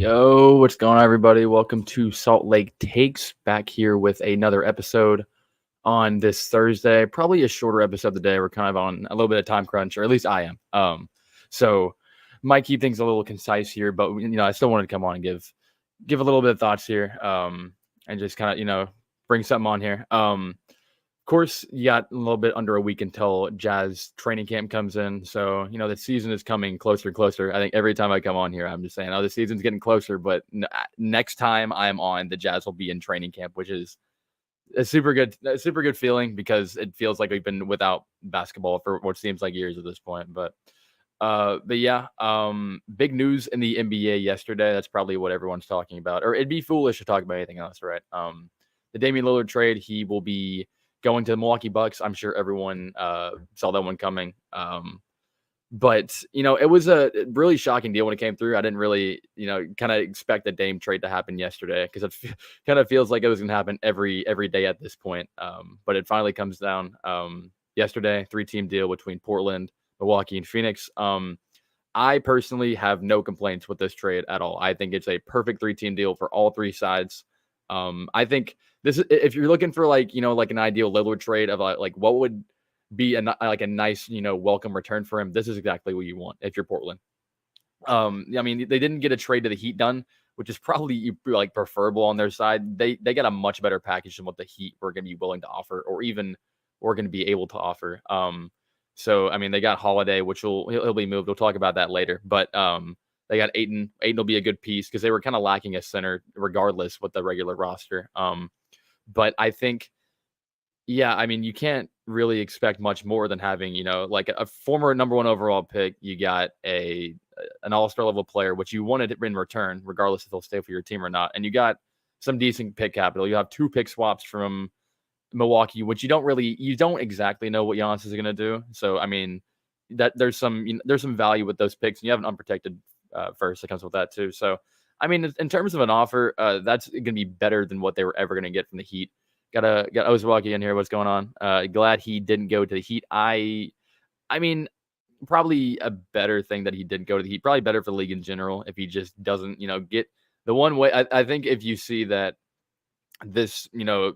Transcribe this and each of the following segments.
Yo, what's going on, everybody? Welcome to Salt Lake Takes, back here with another episode on this Thursday. Probably a shorter episode today. We're kind of on a little bit of time crunch, or at least I am. So might keep things a little concise here, but I still wanted to come on and give a little bit of thoughts here, and just kind of bring something on here. Of course, you got a little bit under a week until Jazz training camp comes in. So, the season is coming closer and closer. I think every time I come on here, I'm just saying, the season's getting closer. But next time I'm on, the Jazz will be in training camp, which is a super good feeling because it feels like we've been without basketball for what seems like years at this point. But yeah, big news in the NBA yesterday. That's probably what everyone's talking about, or it'd be foolish to talk about anything else, right? The Damian Lillard trade, he will be going to the Milwaukee Bucks. I'm sure everyone saw that one coming. But it was a really shocking deal when it came through. I didn't really, kind of expect the Dame trade to happen yesterday because it kind of feels like it was going to happen every day at this point. But it finally comes down yesterday. 3-team deal between Portland, Milwaukee, and Phoenix. I personally have no complaints with this trade at all. I think it's a perfect 3-team deal for all three sides. I think this is, if you're looking for like an ideal Lillard trade of like what would be a nice welcome return for him, this is exactly what you want if you're Portland. I mean, they didn't get a trade to the Heat done, which is probably like preferable on their side. They got a much better package than what the Heat were going to be willing to offer, or even were going to be able to offer. So I mean, they got Holiday, which he'll be moved. We'll talk about that later, but they got Ayton. Ayton will be a good piece because they were kind of lacking a center regardless with the regular roster. But I think, yeah, I mean, you can't really expect much more than having, like a former number 1 overall pick. You got an all-star level player, which you wanted in return, regardless if they'll stay for your team or not. And you got some decent pick capital. You have 2 pick swaps from Milwaukee, which you don't exactly know what Giannis is going to do. So, I mean, that there's some value with those picks, and you have an unprotected first that comes with that too. So, I mean, in terms of an offer, that's going to be better than what they were ever going to get from the Heat. Got Ozwaki in here. What's going on? Glad he didn't go to the Heat. I mean, probably a better thing that he didn't go to the Heat. Probably better for the league in general if he just doesn't, get the one way. I think if you see that this,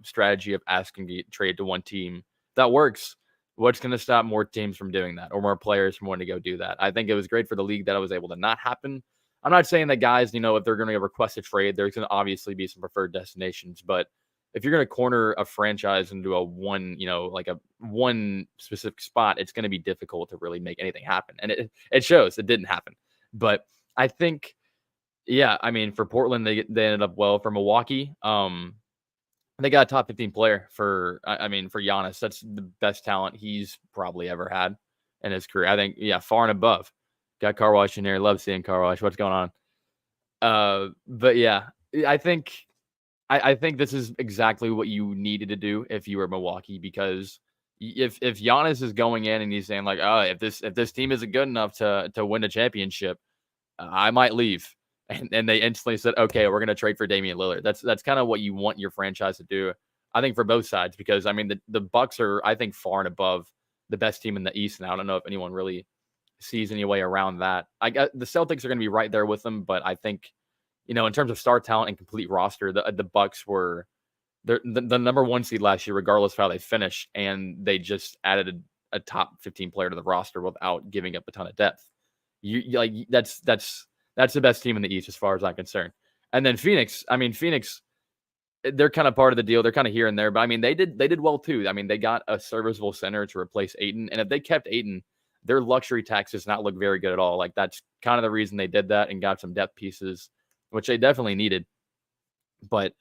strategy of asking to trade to one team that works, what's going to stop more teams from doing that or more players from wanting to go do that? I think it was great for the league that it was able to not happen. I'm not saying that guys, if they're going to request a trade, there's going to obviously be some preferred destinations, but if you're going to corner a franchise into a one specific spot, it's going to be difficult to really make anything happen. And it shows it didn't happen. But I think, yeah, I mean, for Portland, they ended up well. For Milwaukee, they got a top 15 player for Giannis. That's the best talent he's probably ever had in his career. I think, yeah, far and above. Got Car Wash in here. Love seeing Car Wash. What's going on? But yeah, I think this is exactly what you needed to do if you were Milwaukee, because if Giannis is going in and he's saying like, oh, if this team isn't good enough to win a championship, I might leave. And they instantly said, okay, we're going to trade for Damian Lillard. That's kind of what you want your franchise to do, I think, for both sides, because I mean the Bucks are, I think, far and above the best team in the East now. I don't know if anyone really sees any way around that. I got the Celtics are going to be right there with them, but I think, in terms of star talent and complete roster, the Bucks were the number 1 seed last year, regardless of how they finished, and they just added a top 15 player to the roster without giving up a ton of depth. That's the best team in the East as far as I'm concerned. And then Phoenix, they're kind of part of the deal. They're kind of here and there, but I mean, they did well too. I mean, they got a serviceable center to replace Ayton, and if they kept Ayton, their luxury tax does not look very good at all. Like, that's kind of the reason they did that and got some depth pieces, which they definitely needed. But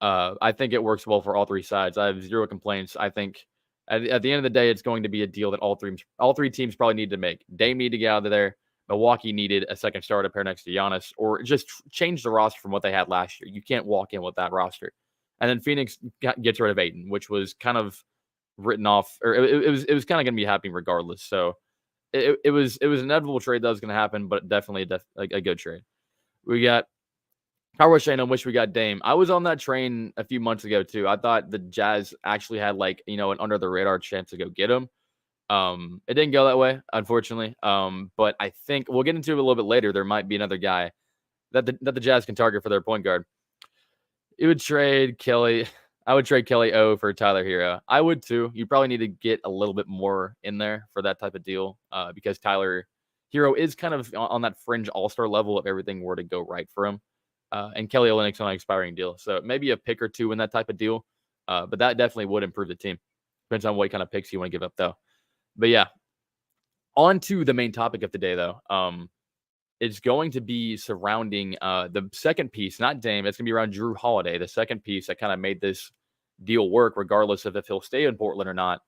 I think it works well for all three sides. I have zero complaints. I think at the end of the day, it's going to be a deal that all three teams probably need to make. Dame need to get out of there. Milwaukee needed a second star to pair next to Giannis, or just change the roster from what they had last year. You can't walk in with that roster. And then Phoenix gets rid of Ayton, which was kind of written off, or it was kind of going to be happening regardless. So it was an inevitable trade that was going to happen, but definitely a good trade. We got I wish we got Dame. I was on that train a few months ago too. I thought the Jazz actually had an under the radar chance to go get him. It didn't go that way, unfortunately. But I think we'll get into it a little bit later. There might be another guy that the Jazz can target for their point guard. It would trade Kelly. I would trade Kelly O for Tyler Hero. I would too. You probably need to get a little bit more in there for that type of deal, because Tyler Hero is kind of on that fringe all-star level if everything were to go right for him. And Kelly Olynyk's on an expiring deal, so maybe a pick or two in that type of deal. But that definitely would improve the team. Depends on what kind of picks you want to give up, though. But yeah, on to the main topic of today, though. It's going to be surrounding the second piece, not Dame. It's going to be around Jrue Holiday, the second piece that kind of made this deal work, regardless of if he'll stay in Portland or not.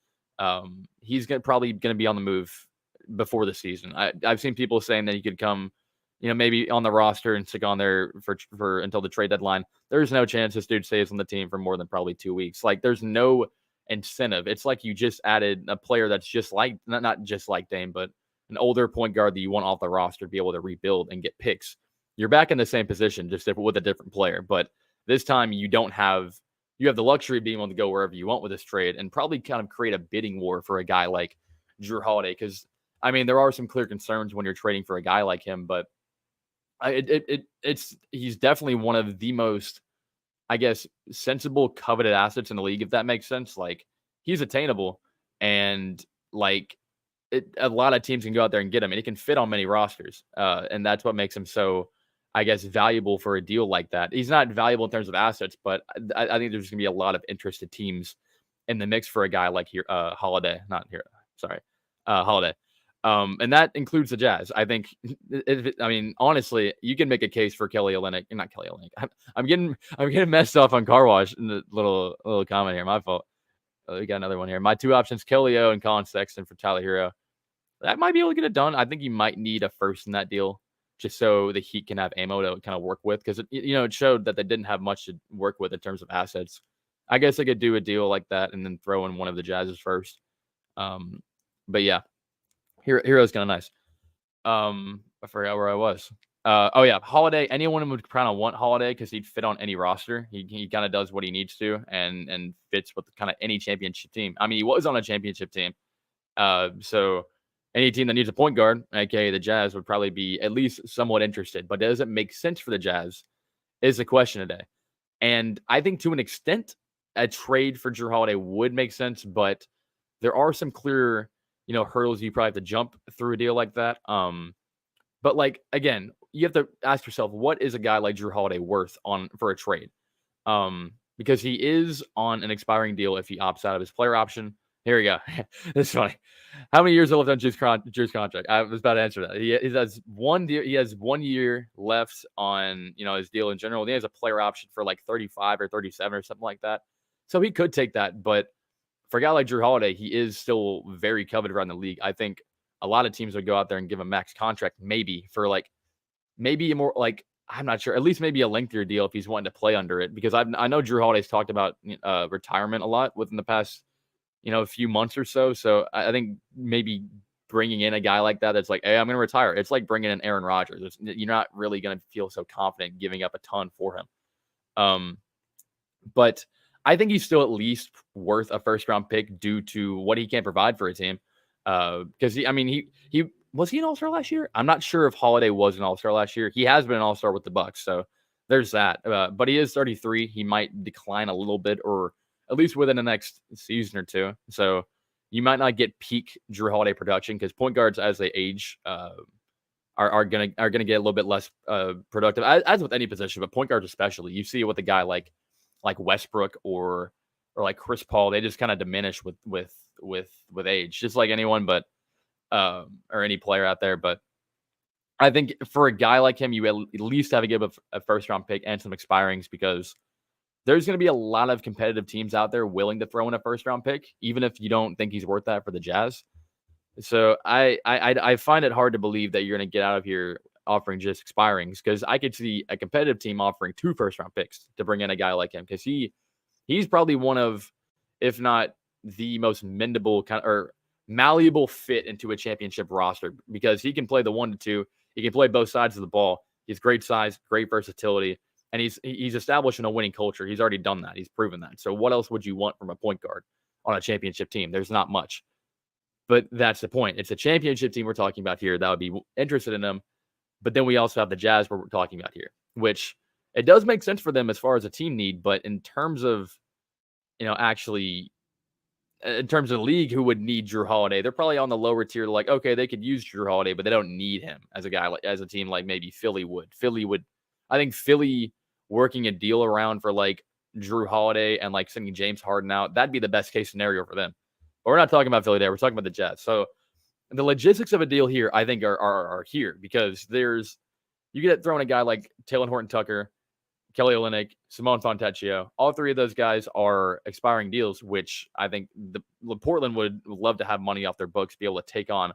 He's probably going to be on the move before the season. I've seen people saying that he could come, maybe on the roster and stick on there for until the trade deadline. There's no chance this dude stays on the team for more than probably 2 weeks. Like, there's no incentive. It's like you just added a player that's just like, not just like Dame, but an older point guard that you want off the roster to be able to rebuild and get picks. You're back in the same position, just with a different player. But this time you have the luxury of being able to go wherever you want with this trade and probably kind of create a bidding war for a guy like Jrue Holiday. Because, I mean, there are some clear concerns when you're trading for a guy like him, but he's definitely one of the most, I guess, sensible, coveted assets in the league, if that makes sense. Like, he's attainable, and like, a lot of teams can go out there and get him, and he can fit on many rosters. And that's what makes him so, I guess, valuable for a deal like that. He's not valuable in terms of assets, but I think there's going to be a lot of interested teams in the mix for a guy like Holiday. Not here. Sorry. Holiday. And that includes the Jazz. I think, honestly, you can make a case for Kelly Olynyk. Not Kelly Olynyk. I'm getting messed up on Car Wash in the little comment here. My fault. We got another one here. My two options: Kelly O and Colin Sexton for Tyler Hero. That might be able to get it done. I think you might need a first in that deal, just so the Heat can have ammo to kind of work with, because it showed that they didn't have much to work with in terms of assets. I guess they could do a deal like that and then throw in one of the Jazz's first. But yeah, Hero's kind of nice. I forgot where I was. Holiday. Anyone would kind of want Holiday because he'd fit on any roster. He kind of does what he needs to and fits with kind of any championship team. I mean, he was on a championship team. So any team that needs a point guard, aka the Jazz, would probably be at least somewhat interested. But does it make sense for the Jazz is the question today. And I think to an extent, a trade for Jrue Holiday would make sense, but there are some clear, hurdles you probably have to jump through a deal like that. But like, again, you have to ask yourself, what is a guy like Jrue Holiday worth for a trade? Because he is on an expiring deal if he opts out of his player option. Here we go. That's funny. How many years left on Jrue's contract? I was about to answer that. He has 1 year. He has 1 year left on his deal in general. He has a player option for like 35 or 37 or something like that. So he could take that. But for a guy like Jrue Holiday, he is still very coveted around the league. I think a lot of teams would go out there and give him max contract, maybe for maybe more I'm not sure, at least maybe a lengthier deal if he's wanting to play under it, because I know Jrue Holiday's talked about retirement a lot within the past a few months or so. So I think maybe bringing in a guy like that that's like, hey, I'm going to retire. It's like bringing in Aaron Rodgers. You're not really going to feel so confident giving up a ton for him. But I think he's still at least worth a first round pick due to what he can provide for a team. Because he was he an all-star last year? I'm not sure if Holiday was an all-star last year. He has been an all-star with the Bucks, so there's that. But he is 33. He might decline a little bit, or at least within the next season or two. So you might not get peak Jrue Holiday production, because point guards as they age are gonna get a little bit less productive, as with any position, but point guards especially. You see it with a guy like Westbrook or like Chris Paul. They just kind of diminish with age, just like anyone, but or any player out there. But I think for a guy like him, you at least have to give a first round pick and some expirings, because there's going to be a lot of competitive teams out there willing to throw in a first round pick, even if you don't think he's worth that for the Jazz. So I find it hard to believe that you're going to get out of here offering just expirings, because I could see a competitive team offering 2 first round picks to bring in a guy like him, because he's probably one of, if not the most mendable or malleable fit into a championship roster, because he can play the 1 to 2. He can play both sides of the ball. He's great size, great versatility, and he's establishing a winning culture. He's already done that. He's proven that. So what else would you want from a point guard on a championship team? There's not much. But that's the point. It's a championship team we're talking about here that would be interested in him. But then we also have the Jazz where we're talking about here, which it does make sense for them as far as a team need, but in terms of, actually in terms of the league who would need Jrue Holiday, they're probably on the lower tier. Like, okay, they could use Jrue Holiday, but they don't need him as a guy, like as a team like maybe Philly would. I think Philly working a deal around for like Jrue Holiday and like sending James Harden out, that'd be the best case scenario for them. But we're not talking about Philly today. We're talking about the Jazz. So the logistics of a deal here, I think, are here because you get thrown a guy like Taylor Horton Tucker, Kelly Olynyk, Simone Fontecchio. All three of those guys are expiring deals, which I think the Portland would love to have money off their books, be able to take on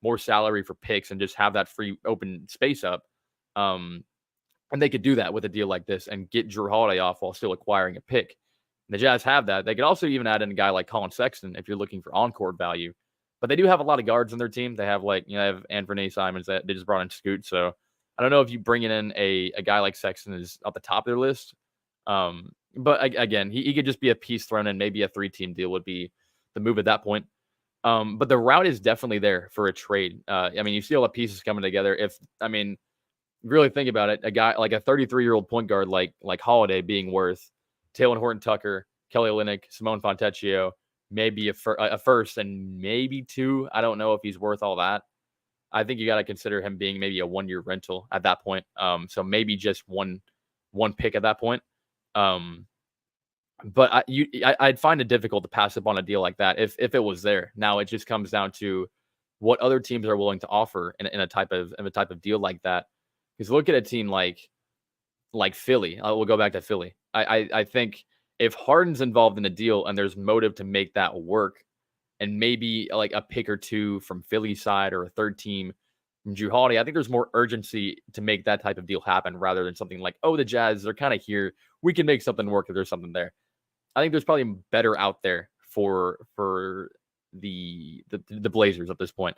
more salary for picks and just have that free open space up. And they could do that with a deal like this and get Jrue Holiday off while still acquiring a pick. And the Jazz have that. They could also even add in a guy like Colin Sexton if you're looking for on-court value. But they do have a lot of guards on their team. They have they have Anthony Simons that they just brought in Scoot. So I don't know if you bringing in a guy like Sexton is at the top of their list. But again, he could just be a piece thrown in. Maybe a 3-team deal would be the move at that point. But the route is definitely there for a trade. You see all the pieces coming together. Really think about it, a guy like a 33-year-old point guard like Holiday being worth Taylor Horton Tucker, Kelly Olynyk, Simone Fontecchio, maybe a first and maybe 2. I don't know if he's worth all that. I think you got to consider him being maybe a 1-year rental at that point. So maybe just one pick at that point. But I'd find it difficult to pass up on a deal like that if it was there. Now it just comes down to what other teams are willing to offer in a type of deal like that. Because look at a team like Philly. We'll go back to Philly. I think if Harden's involved in a deal and there's motive to make that work, and maybe like a pick or 2 from Philly side or a third team from Jrue Holiday, I think there's more urgency to make that type of deal happen rather than something like, oh, the Jazz, they're kind of here. We can make something work if there's something there. I think there's probably better out there for the Blazers at this point.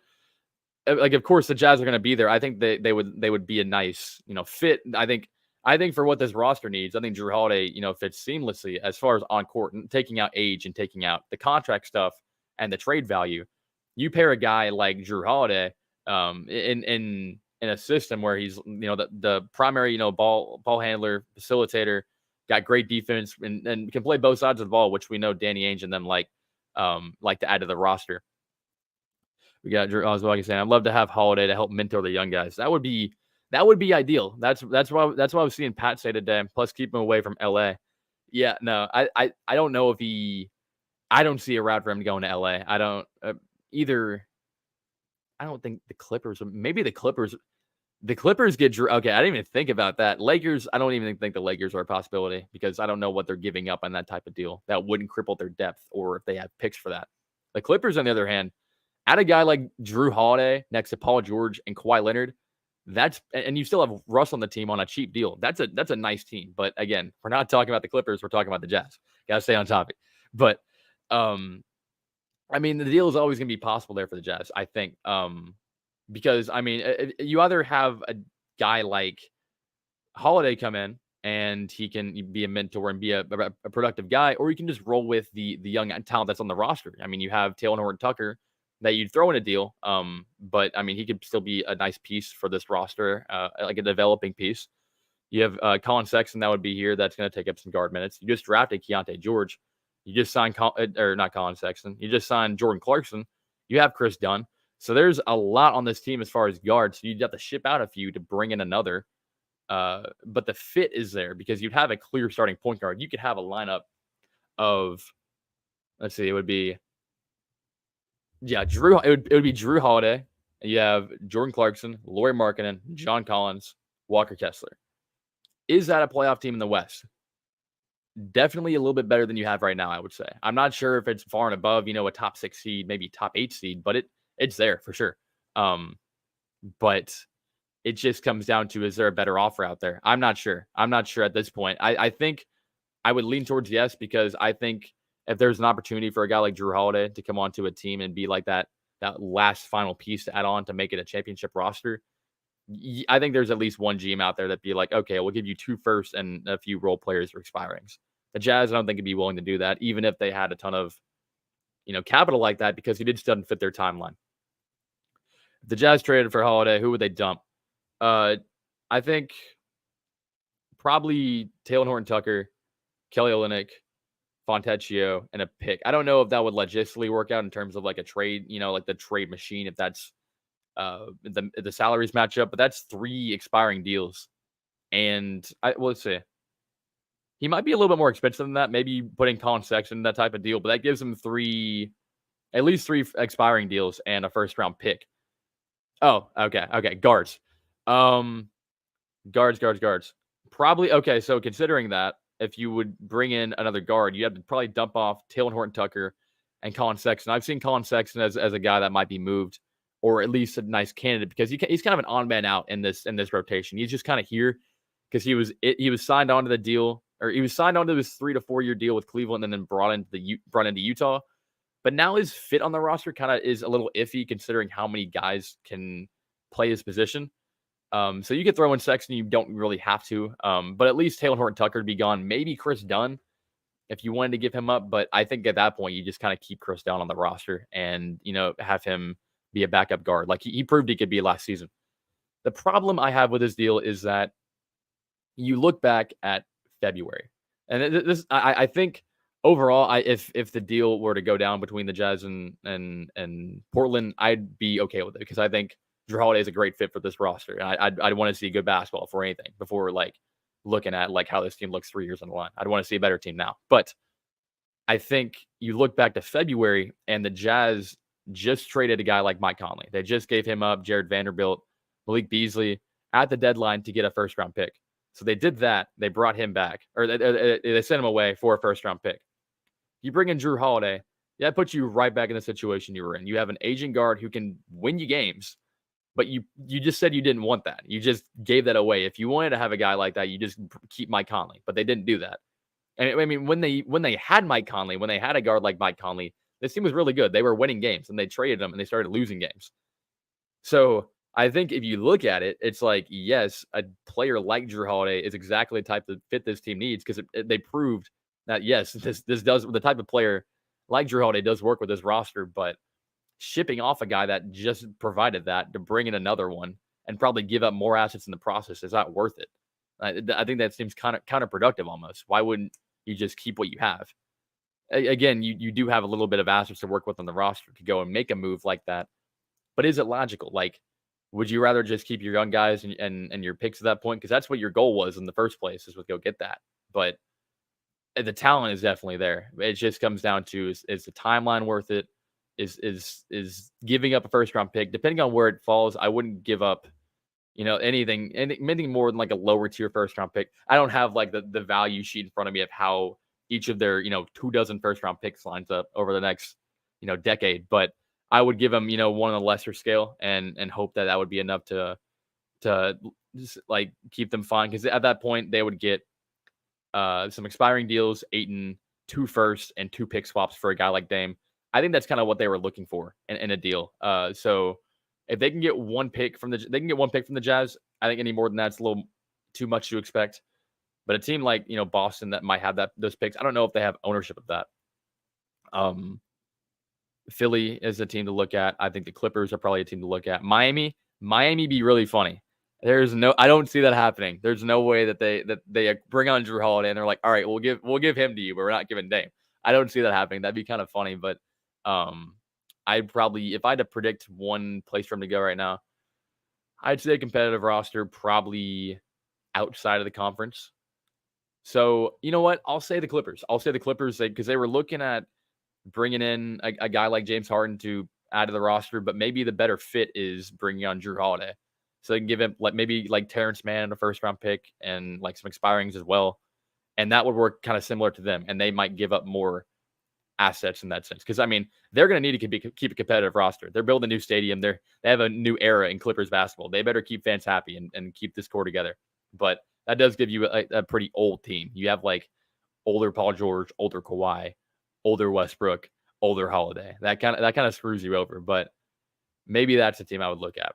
Like, of course, the Jazz are going to be there. I think they would be a nice, fit. I think for what this roster needs, I think Jrue Holiday, fits seamlessly as far as on court and taking out age and taking out the contract stuff and the trade value. You pair a guy like Jrue Holiday in a system where he's the primary ball handler, facilitator, got great defense and can play both sides of the ball, which we know Danny Ainge and them like to add to the roster. We got Jrue. I was like saying, I'd love to have Holiday to help mentor the young guys. That would be ideal. That's why I was seeing Pat say today. Plus, keep him away from LA. Yeah, no, I don't know if I don't see a route for him going to LA. I don't either. I don't think the Clippers. Maybe the Clippers. The Clippers get Jrue. Okay, I didn't even think about that. Lakers. I don't even think the Lakers are a possibility because I don't know what they're giving up on that type of deal. That wouldn't cripple their depth, or if they have picks for that. The Clippers, on the other hand, add a guy like Jrue Holiday next to Paul George and Kawhi Leonard. And you still have Russ on the team on a cheap deal. That's a nice team. But again, we're not talking about the Clippers. We're talking about the Jazz. Got to stay on topic. But the deal is always going to be possible there for the Jazz, I think. Because you either have a guy like Holiday come in and he can be a mentor and be a productive guy, or you can just roll with the young talent that's on the roster. You have Taylor Horton Tucker that you'd throw in a deal. But he could still be a nice piece for this roster, like a developing piece. You have Colin Sexton that would be here. That's going to take up some guard minutes. You just drafted Keontae George. You just signed not Colin Sexton. You just signed Jordan Clarkson. You have Chris Dunn. So there's a lot on this team as far as guards. So you'd have to ship out a few to bring in another. But the fit is there because you'd have a clear starting point guard. You could have a lineup of, let's see, it would be, Jrue. It would be Jrue Holiday. You have Jordan Clarkson, Lauri Markkanen, John Collins, Walker Kessler. Is that a playoff team in the West? Definitely a little bit better than you have right now, I would say. I'm not sure if it's far and above, a top 6 seed, maybe top 8 seed, but it's there for sure. But it just comes down to, is there a better offer out there? I'm not sure. I'm not sure at this point. I think I would lean towards yes, because I think if there's an opportunity for a guy like Jrue Holiday to come onto a team and be like that last final piece to add on to make it a championship roster, I think there's at least one GM out there that'd be like, okay, we'll give you 2 firsts and a few role players for expirings. The Jazz, I don't think would be willing to do that, even if they had a ton of, capital like that, because he just doesn't fit their timeline. If the Jazz traded for Holiday, who would they dump? I think probably Taylor Horton-Tucker, Kelly Olynyk, Fontecchio, and a pick. I don't know if that would logistically work out in terms of like a trade, like the trade machine, if that's the salaries match up, but that's 3 expiring deals. And let's see. He might be a little bit more expensive than that. Maybe putting Colin Sexton in that type of deal, but that gives him at least 3 expiring deals and a first round pick. Oh, okay. Guards. Um, guards. Probably okay. So considering that, if you would bring in another guard, you have to probably dump off Taylor Horton-Tucker and Colin Sexton. I've seen Colin Sexton as a guy that might be moved, or at least a nice candidate, because he's kind of an on man out in this rotation. He's just kind of here because he was signed onto the deal, or he was signed onto this 3 to 4 year deal with Cleveland, and then brought into Utah. But now his fit on the roster kind of is a little iffy, considering how many guys can play his position. So you could throw in Sexton, you don't really have to. But at least Taylor Horton-Tucker to be gone. Maybe Chris Dunn, if you wanted to give him up. But I think at that point, you just kind of keep Chris Dunn on the roster and, have him be a backup guard. Like he proved he could be last season. The problem I have with this deal is that you look back at February. And I think overall, if the deal were to go down between the Jazz and Portland, I'd be okay with it, because I think Jrue Holiday is a great fit for this roster, and I'd want to see good basketball for anything before like looking at like how this team looks 3 years on the line. I'd want to see a better team now, but I think you look back to February and the Jazz just traded a guy like Mike Conley. They just gave him up, Jared Vanderbilt, Malik Beasley at the deadline to get a first round pick. So they did that. They brought him back, or they sent him away for a first round pick. You bring in Jrue Holiday, that puts you right back in the situation you were in. You have an aging guard who can win you games, but you just said you didn't want that. You just gave that away. If you wanted to have a guy like that, you just keep Mike Conley, but they didn't do that. And I mean, when they had Mike Conley, when they had a guard like Mike Conley, this team was really good. They were winning games, and they traded him, and they started losing games. So I think if you look at it, it's like, yes, a player like Jrue Holiday is exactly the type of fit this team needs, because they proved that, yes, this does, the type of player like Jrue Holiday does work with this roster. But shipping off a guy that just provided that to bring in another one and probably give up more assets in the process is not worth it. I think that seems kind of counterproductive almost. Why wouldn't you just keep what you have? Again, you do have a little bit of assets to work with on the roster to go and make a move like that. But is it logical? Like, would you rather just keep your young guys and your picks at that point? Because that's what your goal was in the first place, is to go get that. But the talent is definitely there. It just comes down to, is the timeline worth it? Is giving up a first round pick, depending on where it falls? I wouldn't give up, anything more than like a lower tier first round pick. I don't have like the value sheet in front of me of how each of their 24 first round picks lines up over the next decade, but I would give them one on a lesser scale and hope that would be enough to just like keep them fine, because at that point they would get some expiring deals, Ayton, 2 firsts and 2 pick swaps for a guy like Dame. I think that's kind of what they were looking for in a deal. So if they can get one pick from the Jazz, I think any more than that's a little too much to expect. But a team like Boston that might have those picks, I don't know if they have ownership of that. Philly is a team to look at. I think the Clippers are probably a team to look at. Miami be really funny. I don't see that happening. There's no way that they bring on Jrue Holiday and they're like, all right, we'll give him to you, but we're not giving Dame. I don't see that happening. That'd be kind of funny, but I'd probably, if I had to predict one place for him to go right now, I'd say a competitive roster, probably outside of the conference. So you know what? I'll say the Clippers. Because they were looking at bringing in a guy like James Harden to add to the roster, but maybe the better fit is bringing on Jrue Holiday. So they can give him maybe Terrence Mann a first round pick and like some expirings as well. And that would work kind of similar to them. And they might give up more assets in that sense. Because, I mean, they're going to need to keep a competitive roster. They're building a new stadium. They have a new era in Clippers basketball. They better keep fans happy and keep this core together. But that does give you a pretty old team. You have like older Paul George, older Kawhi, older Westbrook, older Holiday. That kind of screws you over. But maybe that's the team I would look at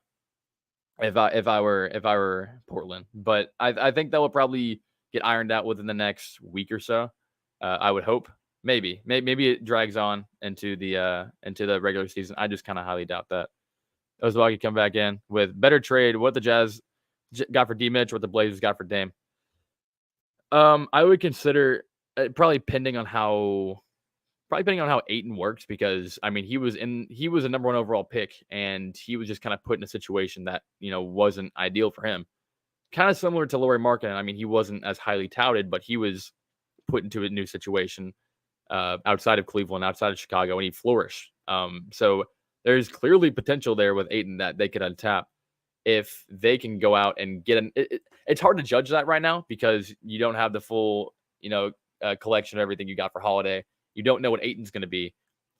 if I were Portland. But I think that will probably get ironed out within the next week or so. I would hope. Maybe it drags on into the regular season. I just kind of highly doubt that. Oswald could come back in with better trade. What the Jazz got for D Mitch, what the Blazers got for Dame. I would consider probably depending on how Ayton works because I mean he was a number one overall pick and he was just kind of put in a situation that wasn't ideal for him. Kind of similar to Lauri Markkanen. I mean he wasn't as highly touted, but he was put into a new situation outside of Cleveland, outside of Chicago, and he flourished. So there's clearly potential there with Ayton that they could untap if they can go out and get an. It's hard to judge that right now because you don't have the full, collection of everything you got for Holiday. You don't know what Ayton's going to be.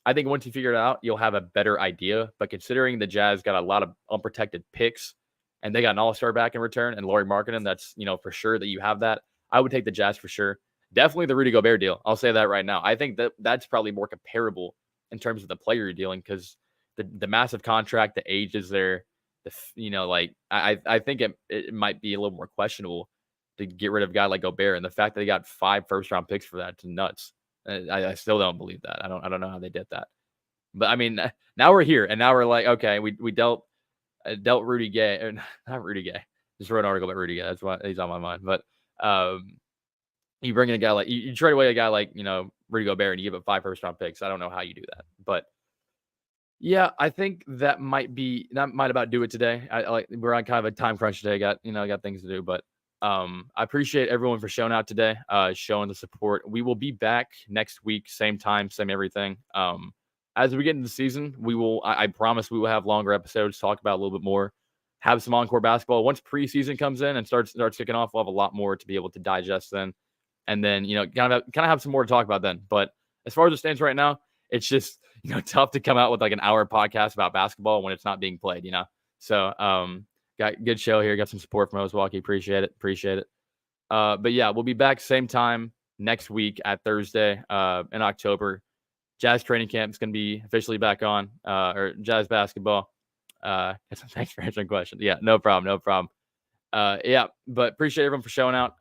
I think once you figure it out, you'll have a better idea. But considering the Jazz got a lot of unprotected picks and they got an all-star back in return and Lauri Markkanen, that's, for sure that you have that. I would take the Jazz for sure. Definitely the Rudy Gobert deal. I'll say that right now. I think that's probably more comparable in terms of the player you're dealing because the massive contract, the age is there. I think it might be a little more questionable to get rid of a guy like Gobert, and the fact that they got 5 first-round picks for that's nuts. I still don't believe that. I don't know how they did that. But I mean, now we're here, and now we're like, okay, we dealt Rudy Gay, or not Rudy Gay. Just wrote an article about Rudy Gay. That's why he's on my mind. But you bring in a guy like you trade away a guy like Rudy Gobert, and you give up 5 first-round picks. I don't know how you do that, but. Yeah, I think that might about do it today. We're on kind of a time crunch today. Got things to do, but I appreciate everyone for showing out today, showing the support. We will be back next week, same time, same everything. As we get into the season, I promise we will have longer episodes, talk about a little bit more, have some encore basketball. Once preseason comes in and starts kicking off, we'll have a lot more to be able to digest then, and then kind of have some more to talk about then. But as far as it stands right now, it's just tough to come out with like an hour podcast about basketball when it's not being played, So got good show here, got some support from Milwaukee. Appreciate it. But yeah, we'll be back same time next week at Thursday in October. Jazz training camp is going to be officially back on, or Jazz basketball. Thanks for answering the question. Yeah, no problem. Yeah, but appreciate everyone for showing out.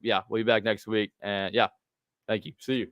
Yeah, we'll be back next week. And yeah, thank you. See you.